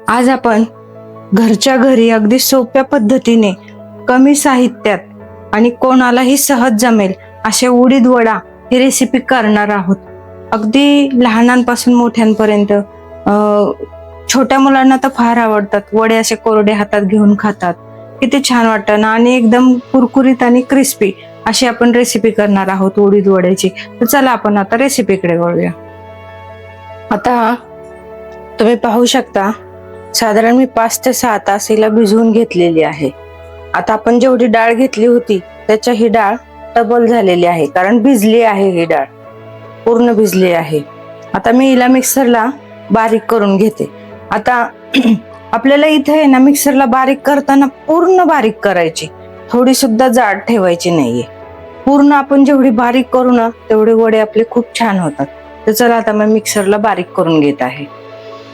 आज आपण घरच्या घरी अगदी सोप्या पद्धतीने कमी साहित्यात आणि कोणालाही सहज जमेल असे उडीद वडा ही रेसिपी करणार आहोत. अगदी लहानांपासून मोठ्यांपर्यंत छोट्या मुलांना तर फार आवडतात. वडे असे कोरडे हातात घेऊन खातात. किती छान वाटतं ना. आणि एकदम कुरकुरीत आणि क्रिस्पी अशी आपण रेसिपी करणार आहोत उडीद वड्याची. तर चला आपण आता रेसिपीकडे वळूया. आता तुम्ही पाहू शकता, साधारण मी 5 ते 6 तास हिला भिजवून घेतलेली आहे. आता आपण जेवढी डाळ घेतली होती त्याच्या ही डाळ डबल झालेली आहे, कारण भिजली आहे. ही डाळ पूर्ण भिजली आहे. आता मी हिला मिक्सरला बारीक करून घेते. आता आपल्याला इथे आहे ना, मिक्सरला बारीक करताना पूर्ण बारीक करायची, थोडी सुद्धा जाड ठेवायची नाहीये. पूर्ण आपण जेवढी बारीक करू ना तेवढे वडे आपले खूप छान होतात. तर चला आता मी मिक्सरला बारीक करून घेत आहे.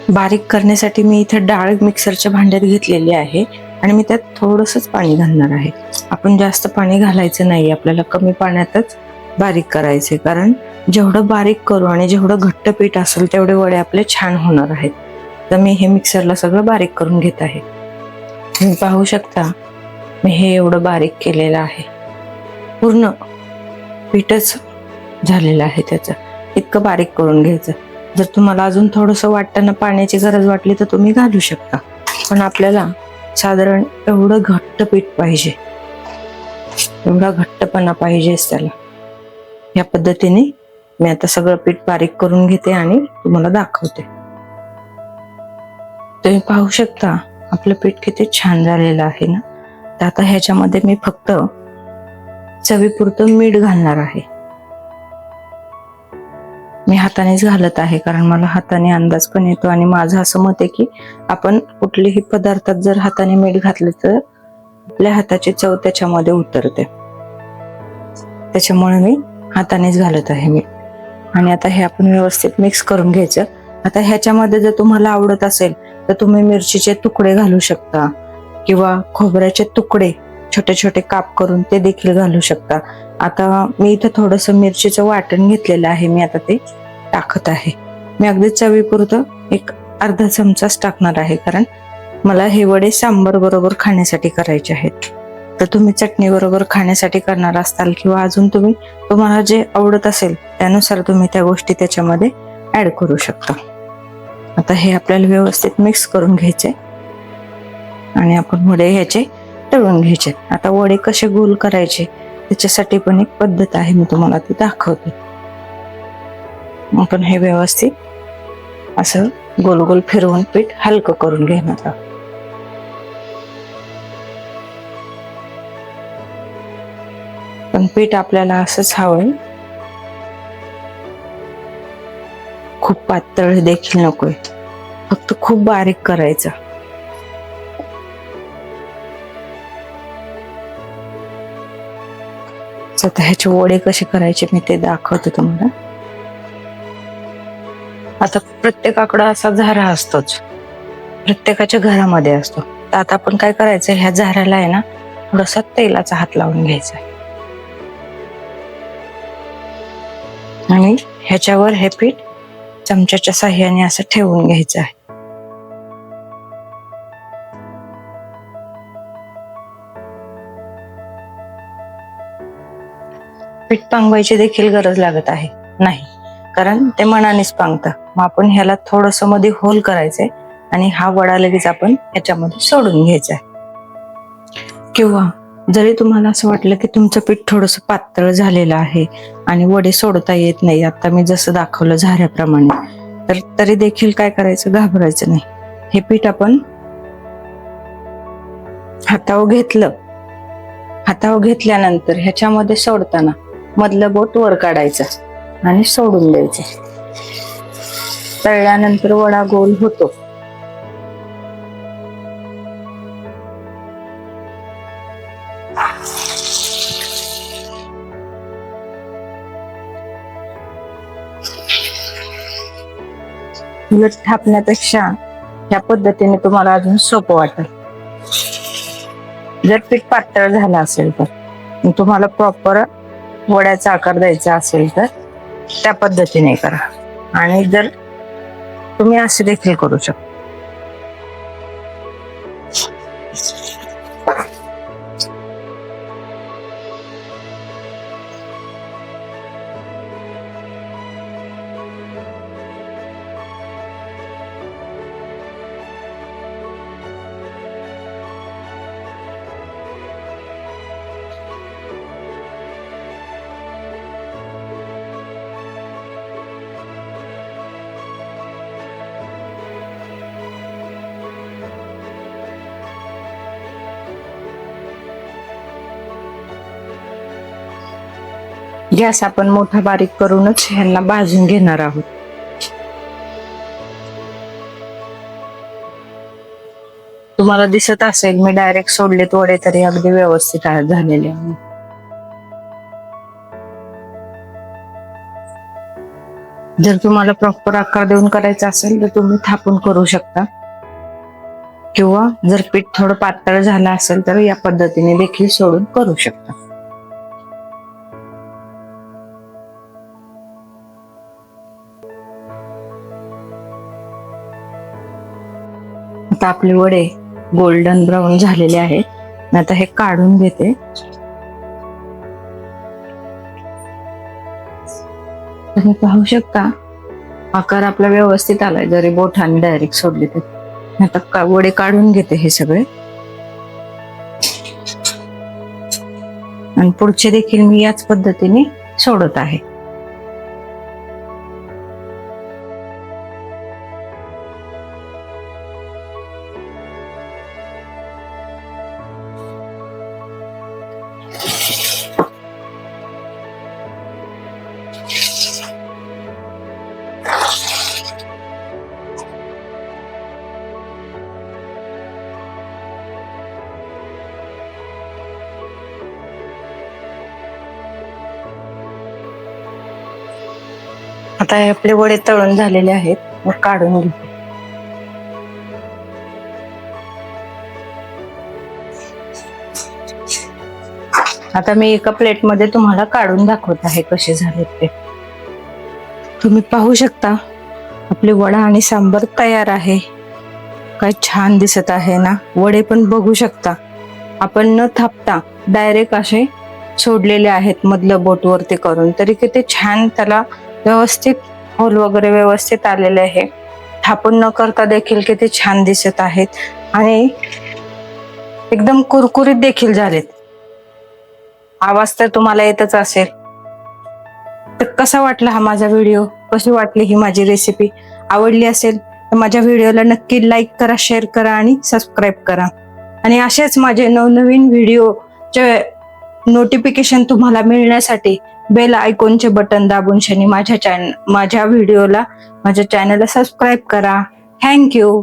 बारीक करण्यासाठी मी इथे डाळ मिक्सरच्या भांड्यात घेतलेली आहे आणि मी त्यात थोडंसंच पाणी घालणार आहे. आपण जास्त पाणी घालायचं नाही, आपल्याला कमी पाण्यातच बारीक करायचे, कारण जेवढं बारीक करू आणि जेवढं घट्ट पीठ असेल तेवढे वडे आपले छान होणार आहेत. तर मी हे मिक्सरला सगळं बारीक करून घेत आहे. तुम्ही पाहू शकता मी हे एवढं बारीक केलेलं आहे. पूर्ण पीठच झालेलं आहे त्याचं. इतकं बारीक करून घ्यायचं. जर तुम्हाला अजून थोडंसं वाटताना पाण्याची गरज वाटली तर तुम्ही घालू शकता, पण आपल्याला साधारण एवढं घट्ट पीठ पाहिजे, एवढा घट्टपणा पाहिजेच त्याला. या पद्धतीने मी आता सगळं पीठ बारीक करून घेते आणि तुम्हाला दाखवते. तुम्ही पाहू शकता आपलं पीठ किती छान झालेलं आहे ना. तर आता ह्याच्यामध्ये मी फक्त चवीपुरतं मीठ घालणार आहे. मी हातानेच घालत आहे, कारण मला हाताने अंदाज पण येतो आणि माझं असं मत आहे की आपण कुठल्याही पदार्थात जर हाताने मीठ घातलं तर आपल्या हाताची चव त्याच्यामध्ये उतरते. त्याच्यामुळे मी हातानेच घालत आहे मीठ. आणि आता हे आपण व्यवस्थित मिक्स करून घ्यायचं. आता ह्याच्यामध्ये जर तुम्हाला आवडत असेल तर तुम्ही मिरचीचे तुकडे घालू शकता, किंवा खोबऱ्याचे तुकडे छोटे छोटे काप करून ते देखील घालू शकता. आता मी इथं थोडंसं मिरचीचं वाटण घेतलेलं आहे, मी आता ते टाकत आहे. मी अगदी चवीपुरतं एक अर्धा चमचाच टाकणार आहे, कारण मला हे वडे सांबर बरोबर खाण्यासाठी करायचे आहेत. तर तुम्ही चटणी बरोबर खाण्यासाठी करणार असताल, किंवा अजून तुम्हाला जे आवडत असेल त्यानुसार तुम्ही त्या गोष्टी त्याच्यामध्ये ऍड करू शकता. आता हे आपल्याला व्यवस्थित मिक्स करून घ्यायचे आणि आपण वडे ह्याचे तळून घ्यायचे. आता वडे कसे गोल करायचे त्याच्यासाठी पण एक पद्धत आहे, मी तुम्हाला ती दाखवते. आपण हे व्यवस्थित असं गोल गोल फिरवून पीठ हलकं करून घेणार आहोत. पण पीठ आपल्याला असंच हवंय, खूप पातळ देखील नकोय, फक्त खूप बारीक करायचं. आता ह्याचे वडे कसे करायचे मी ते दाखवते तुम्हाला. आता प्रत्येकाकडं असा झारा असतोच, प्रत्येकाच्या घरामध्ये असतो. तर आता आपण काय करायचं, ह्या झाऱ्याला आहे ना थोडासा तेलाचा हात लावून घ्यायचा आणि ह्याच्यावर हे पीठ चमच्याच्या साह्याने असं ठेवून घ्यायचं आहे. पीठ पांगवायची देखील गरज लागत आहे नाही, कारण ते मनानेच पांगतं. मग आपण ह्याला थोडंसं मध्ये होल करायचंय आणि हा वडा लगेच आपण ह्याच्यामध्ये सोडून घ्यायचा आहे. किंवा जरी तुम्हाला असं वाटलं की तुमचं पीठ थोडंसं पातळ झालेलं आहे आणि वडे सोडता येत नाही, आता मी जसं दाखवलं झाऱ्याप्रमाणे, तर तरी देखील काय करायचं, घाबरायचं नाही. हे पीठ आपण हातावर घेतलं, हातावर घेतल्यानंतर ह्याच्यामध्ये सोडताना मधलं बोट वर काढायचं आणि सोडून द्यायचं. तळल्यानंतर वडा गोल होतो. उलट थापण्यापेक्षा या पद्धतीने तुम्हाला अजून सोपं वाटेल. जर पीठ पातळ झालं असेल तर, तुम्हाला प्रॉपर वड्याचा आकार द्यायचा असेल तर त्या पद्धतीने करा. आणि जर तुम्ही असे देखील करू शकता. गॅस आपण मोठा बारीक करूनच ह्यांना भाजून घेणार आहोत. तुम्हाला दिसत असेल मी डायरेक्ट सोडलेत वडे तरी अगदी व्यवस्थित झालेले आहे. जर तुम्हाला प्रॉपर आकार देऊन करायचा असेल तर तुम्ही थापून करू शकता, किंवा जर पीठ थोडं पातळ झालं असेल तर या पद्धतीने देखील सोडून करू शकता. आता आपले वडे गोल्डन ब्राऊन झालेले आहेत. आता हे काढून घेते. तुम्ही पाहू शकता आकार आपला व्यवस्थित आलाय, जरी बोटाने डायरेक्ट सोडले तरी. आता वडे काढून घेते हे सगळे, आणि पुढचे देखील मी याच पद्धतीने सोडत आहे. आता हे आपले वडे तळून झालेले आहेत, मग काढून घेते. आता मी एका प्लेटमध्ये तुम्हाला काढून दाखवत आहे कसे झालेत ते. तुम्ही पाहू शकता आपले वडा आणि सांबर तयार आहे. काय छान दिसत आहे ना. वडे पण बघू शकता आपण न थापता डायरेक्ट असे सोडलेले आहेत मधलं बोट वरती करून, तरी किती छान त्याला व्यवस्थित होल वगैरे व्यवस्थित आलेले आहे. थापून न करता देखील किती छान दिसत आहेत आणि एकदम कुरकुरीत देखील झालेत. आवाज तर तुम्हाला येतच असेल. तर कसा वाटला हा माझा व्हिडिओ, कशी वाटली ही माझी रेसिपी? आवडली असेल तर माझ्या व्हिडिओला नक्की लाईक करा, शेअर करा आणि सबस्क्राईब करा. आणि असेच माझे नवनवीन व्हिडिओचे नोटिफिकेशन तुम्हाला मिळण्यासाठी बेल आयकॉनचे बटन दाबून माझ्या व्हिडिओला, माझ्या चॅनलला सबस्क्राईब करा. थँक्यू.